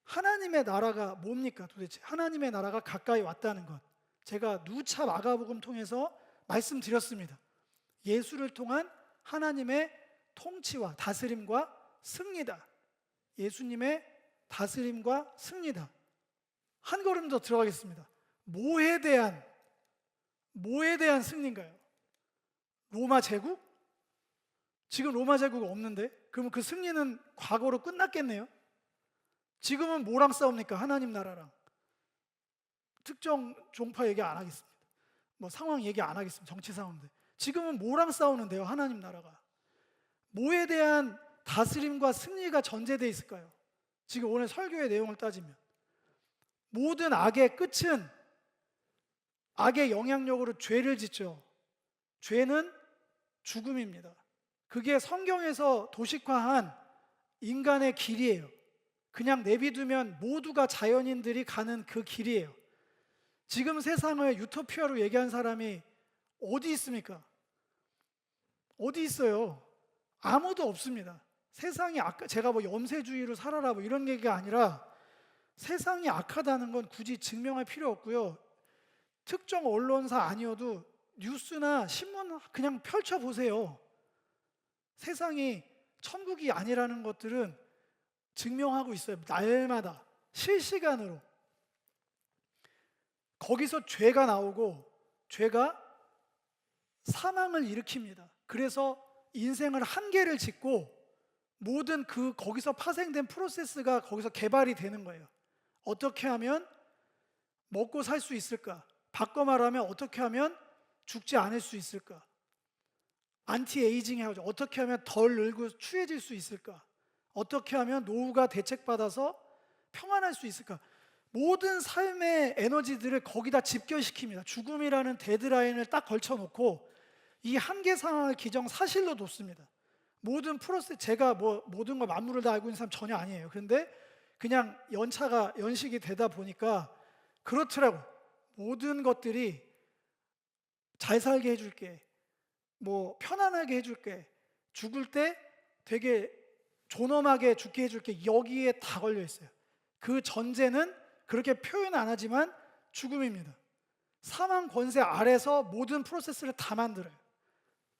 하나님의 나라가 뭡니까 도대체? 하나님의 나라가 가까이 왔다는 것, 제가 누차 마가복음 통해서 말씀드렸습니다. 예수를 통한 하나님의 통치와 다스림과 승리다. 예수님의 다스림과 승리다. 한 걸음 더 들어가겠습니다. 뭐에 대한 승리인가요? 로마 제국? 지금 로마 제국 없는데? 그러면 그 승리는 과거로 끝났겠네요? 지금은 뭐랑 싸웁니까? 하나님 나라랑. 특정 종파 얘기 안 하겠습니다. 뭐 상황 얘기 안 하겠습니다. 정치 상황인데. 지금은 뭐랑 싸우는데요? 하나님 나라가. 뭐에 대한 다스림과 승리가 전제되어 있을까요? 지금 오늘 설교의 내용을 따지면 모든 악의 끝은 악의 영향력으로 죄를 짓죠. 죄는 죽음입니다. 그게 성경에서 도식화한 인간의 길이에요. 그냥 내비두면 모두가 자연인들이 가는 그 길이에요. 지금 세상을 유토피아로 얘기한 사람이 어디 있습니까? 어디 있어요? 아무도 없습니다. 세상이 제가 뭐 염세주의로 살아라 뭐 이런 얘기가 아니라 세상이 악하다는 건 굳이 증명할 필요 없고요. 특정 언론사 아니어도 뉴스나 신문 그냥 펼쳐보세요. 세상이 천국이 아니라는 것들은 증명하고 있어요. 날마다 실시간으로. 거기서 죄가 나오고 죄가 사망을 일으킵니다. 그래서 인생을 한계를 짓고 모든 거기서 파생된 프로세스가 거기서 개발이 되는 거예요. 어떻게 하면 먹고 살 수 있을까? 바꿔 말하면 어떻게 하면 죽지 않을 수 있을까? 안티에이징 해가지고 어떻게 하면 덜 늙고 추해질 수 있을까? 어떻게 하면 노후가 대책받아서 평안할 수 있을까? 모든 삶의 에너지들을 거기다 집결시킵니다. 죽음이라는 데드라인을 딱 걸쳐놓고 이 한계 상황을 기정사실로 놓습니다. 모든 프로세스, 제가 뭐 모든 걸 만물을 다 알고 있는 사람 전혀 아니에요. 그런데 그냥 연식이 되다 보니까 그렇더라고. 모든 것들이 잘 살게 해줄게, 뭐 편안하게 해줄게, 죽을 때 되게 존엄하게 죽게 해줄게, 여기에 다 걸려 있어요. 그 전제는 그렇게 표현 안 하지만 죽음입니다. 사망 권세 아래서 모든 프로세스를 다 만들어요.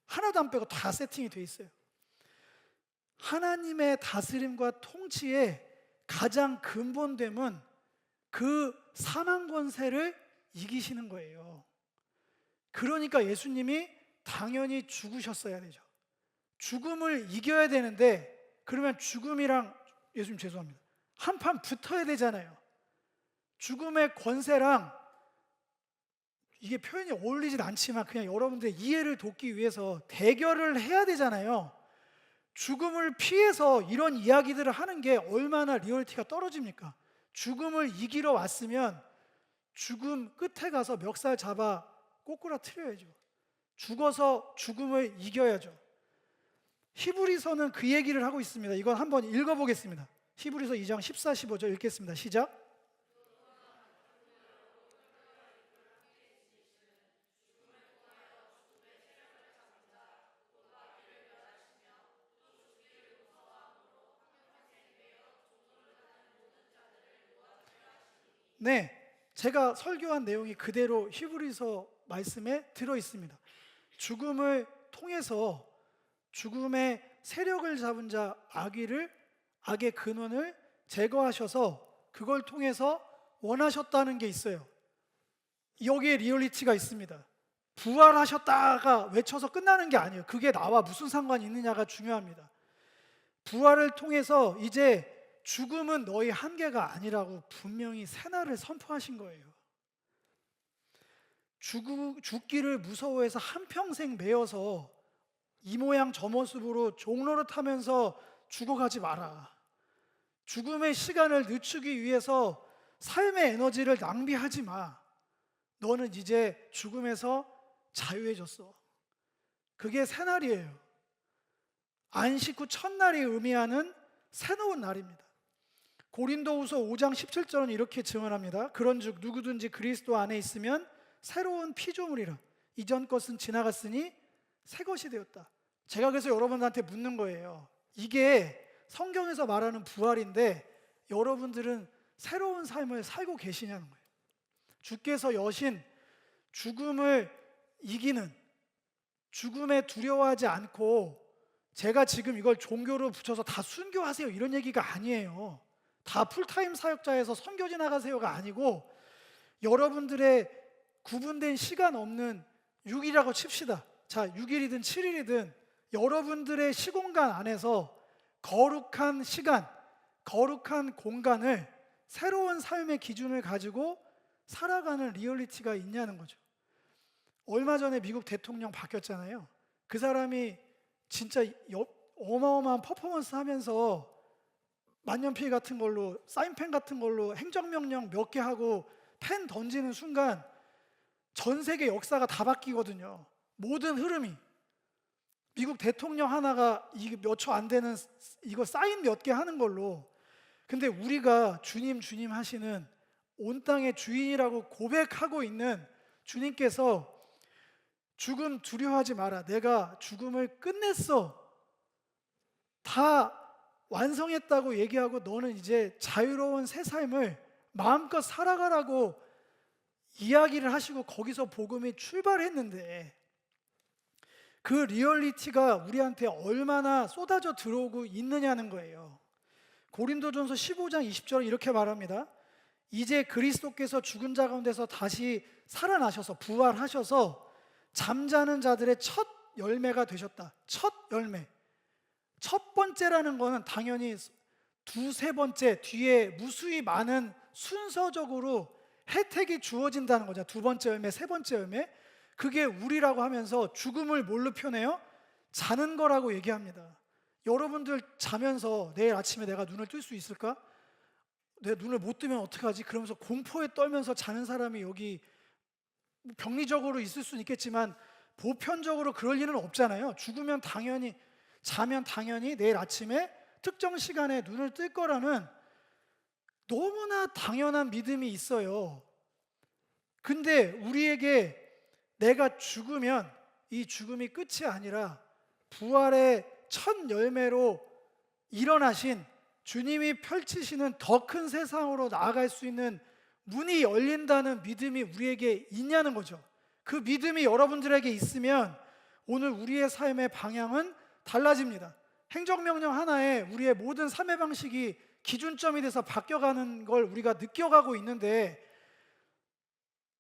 하나도 안 빼고 다 세팅이 돼 있어요. 하나님의 다스림과 통치의 가장 근본됨은 그 사망 권세를 이기시는 거예요. 그러니까 예수님이 당연히 죽으셨어야 되죠. 죽음을 이겨야 되는데, 그러면 죽음이랑, 예수님 죄송합니다, 한판 붙어야 되잖아요. 죽음의 권세랑, 이게 표현이 어울리진 않지만 그냥 여러분들의 이해를 돕기 위해서 대결을 해야 되잖아요. 죽음을 피해서 이런 이야기들을 하는 게 얼마나 리얼티가 떨어집니까? 죽음을 이기러 왔으면 죽음 끝에 가서 멱살 잡아 꼬꾸라트려야죠. 죽어서 죽음을 이겨야죠. 히브리서는 그 얘기를 하고 있습니다. 이건 한번 읽어보겠습니다. 히브리서 2장 14, 15절 읽겠습니다. 시작. 네, 제가 설교한 내용이 그대로 히브리서 말씀에 들어 있습니다. 죽음을 통해서 죽음의 세력을 잡은 자 악의 근원을 제거하셔서 그걸 통해서 원하셨다는 게 있어요. 여기에 리얼리티가 있습니다. 부활하셨다가 외쳐서 끝나는 게 아니에요. 그게 나와 무슨 상관이 있느냐가 중요합니다. 부활을 통해서 이제 죽음은 너희 한계가 아니라고 분명히 새날을 선포하신 거예요. 죽기를 무서워해서 한평생 매여서 이 모양 저 모습으로 종로를 타면서 죽어가지 마라. 죽음의 시간을 늦추기 위해서 삶의 에너지를 낭비하지 마. 너는 이제 죽음에서 자유해졌어. 그게 새날이에요. 안식 후 첫날이 의미하는 새로운 날입니다. 고린도후서 5장 17절은 이렇게 증언합니다. 그런즉 누구든지 그리스도 안에 있으면 새로운 피조물이라. 이전 것은 지나갔으니 새 것이 되었다. 제가 그래서 여러분한테 묻는 거예요. 이게 성경에서 말하는 부활인데 여러분들은 새로운 삶을 살고 계시냐는 거예요. 주께서 여신 죽음을 이기는, 죽음에 두려워하지 않고 제가 지금 이걸 종교로 붙여서 다 순교하세요 이런 얘기가 아니에요. 다 풀타임 사역자에서 선교지 나가세요가 아니고 여러분들의 구분된 시간 없는 6일이라고 칩시다. 자, 6일이든 7일이든 여러분들의 시공간 안에서 거룩한 시간, 거룩한 공간을 새로운 삶의 기준을 가지고 살아가는 리얼리티가 있냐는 거죠. 얼마 전에 미국 대통령 바뀌었잖아요. 그 사람이 진짜 어마어마한 퍼포먼스 하면서 만년필 같은 걸로, 사인펜 같은 걸로 행정명령 몇 개 하고 펜 던지는 순간 전 세계 역사가 다 바뀌거든요. 모든 흐름이. 미국 대통령 하나가 이게 몇 초 안 되는 이거 사인 몇 개 하는 걸로. 근데 우리가 주님 주님 하시는 온 땅의 주인이라고 고백하고 있는 주님께서 죽음 두려워하지 마라. 내가 죽음을 끝냈어. 다 완성했다고 얘기하고 너는 이제 자유로운 새 삶을 마음껏 살아가라고 이야기를 하시고 거기서 복음이 출발했는데 그 리얼리티가 우리한테 얼마나 쏟아져 들어오고 있느냐는 거예요. 고린도전서 15장 20절에 이렇게 말합니다. 이제 그리스도께서 죽은 자 가운데서 다시 살아나셔서 부활하셔서 잠자는 자들의 첫 열매가 되셨다. 첫 열매. 첫 번째라는 거는 당연히 두세 번째 뒤에 무수히 많은 순서적으로 혜택이 주어진다는 거죠. 두 번째 열매, 세 번째 열매. 그게 우리라고 하면서 죽음을 뭘로 표현해요? 자는 거라고 얘기합니다. 여러분들 자면서 내일 아침에 내가 눈을 뜰 수 있을까? 내 눈을 못 뜨면 어떡하지? 그러면서 공포에 떨면서 자는 사람이 여기 병리적으로 있을 수는 있겠지만 보편적으로 그럴 일은 없잖아요. 죽으면 당연히, 자면 당연히 내일 아침에 특정 시간에 눈을 뜰 거라는 너무나 당연한 믿음이 있어요. 근데 우리에게 내가 죽으면 이 죽음이 끝이 아니라 부활의 첫 열매로 일어나신 주님이 펼치시는 더 큰 세상으로 나아갈 수 있는 문이 열린다는 믿음이 우리에게 있냐는 거죠. 그 믿음이 여러분들에게 있으면 오늘 우리의 삶의 방향은 달라집니다. 행정명령 하나에 우리의 모든 삶의 방식이 기준점이 돼서 바뀌어가는 걸 우리가 느껴가고 있는데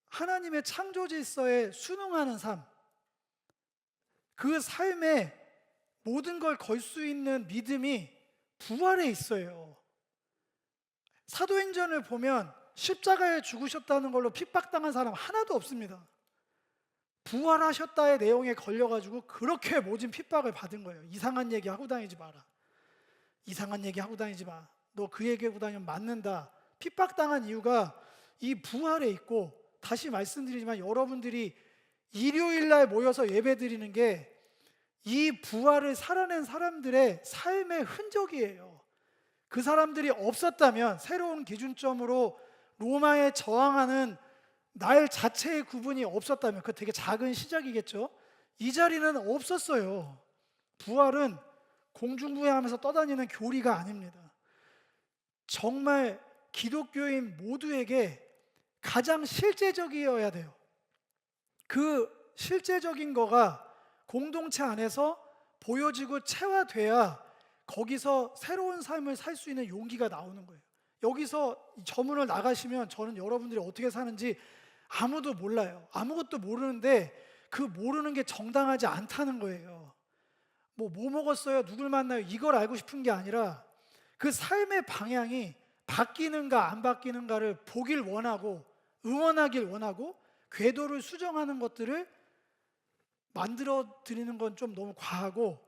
하나님의 창조 질서에 순응하는 삶, 그 삶에 모든 걸 걸 수 있는 믿음이 부활에 있어요. 사도행전을 보면 십자가에 죽으셨다는 걸로 핍박당한 사람 하나도 없습니다. 부활하셨다의 내용에 걸려가지고 그렇게 모진 핍박을 받은 거예요. 이상한 얘기 하고 다니지 마라. 이상한 얘기 하고 다니지 마. 너 그 얘기하고 다니면 맞는다. 핍박당한 이유가 이 부활에 있고, 다시 말씀드리지만 여러분들이 일요일날 모여서 예배드리는 게 이 부활을 살아낸 사람들의 삶의 흔적이에요. 그 사람들이 없었다면 새로운 기준점으로 로마에 저항하는 날 자체의 구분이 없었다면, 그 되게 작은 시작이겠죠. 이 자리는 없었어요. 부활은 공중부양하면서 떠다니는 교리가 아닙니다. 정말 기독교인 모두에게 가장 실제적이어야 돼요. 그 실제적인 거가 공동체 안에서 보여지고 체화돼야 거기서 새로운 삶을 살 수 있는 용기가 나오는 거예요. 여기서 저 문을 나가시면 저는 여러분들이 어떻게 사는지 아무도 몰라요. 아무것도 모르는데 그 모르는 게 정당하지 않다는 거예요. 뭐 먹었어요? 누굴 만나요? 이걸 알고 싶은 게 아니라 그 삶의 방향이 바뀌는가 안 바뀌는가를 보길 원하고 응원하길 원하고 궤도를 수정하는 것들을 만들어 드리는 건 좀 너무 과하고,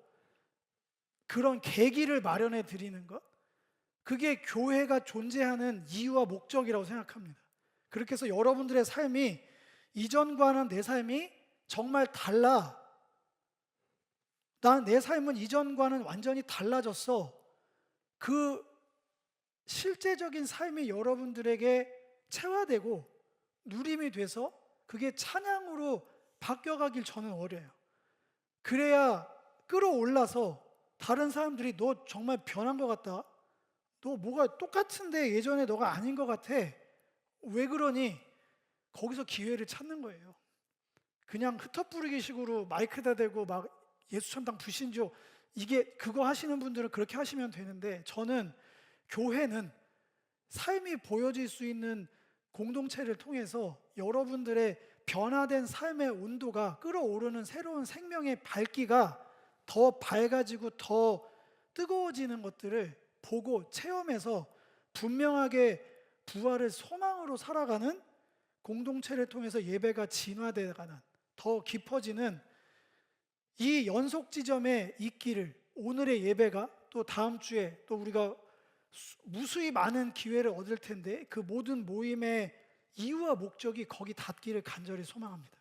그런 계기를 마련해 드리는 것, 그게 교회가 존재하는 이유와 목적이라고 생각합니다. 그렇게 해서 여러분들의 삶이 이전과는 내 삶이 정말 달라. 내 삶은 이전과는 완전히 달라졌어. 그 실제적인 삶이 여러분들에게 체화되고 누림이 돼서 그게 찬양으로 바뀌어가길 저는 원해요. 그래야 끌어올라서 다른 사람들이 너 정말 변한 것 같다. 너 뭐가 똑같은데 예전에 너가 아닌 것 같아. 왜 그러니? 거기서 기회를 찾는 거예요. 그냥 흩어뿌리기 식으로 마이크다 대고 막 예수천당 불신조, 이게 그거 하시는 분들은 그렇게 하시면 되는데, 저는 교회는 삶이 보여질 수 있는 공동체를 통해서 여러분들의 변화된 삶의 온도가 끌어오르는 새로운 생명의 밝기가 더 밝아지고 더 뜨거워지는 것들을 보고 체험해서 분명하게 부활을 소망으로 살아가는 공동체를 통해서 예배가 진화되어가는, 더 깊어지는 이 연속 지점에 있기를, 오늘의 예배가 또 다음 주에 또 우리가 무수히 많은 기회를 얻을 텐데 그 모든 모임의 이유와 목적이 거기 닿기를 간절히 소망합니다.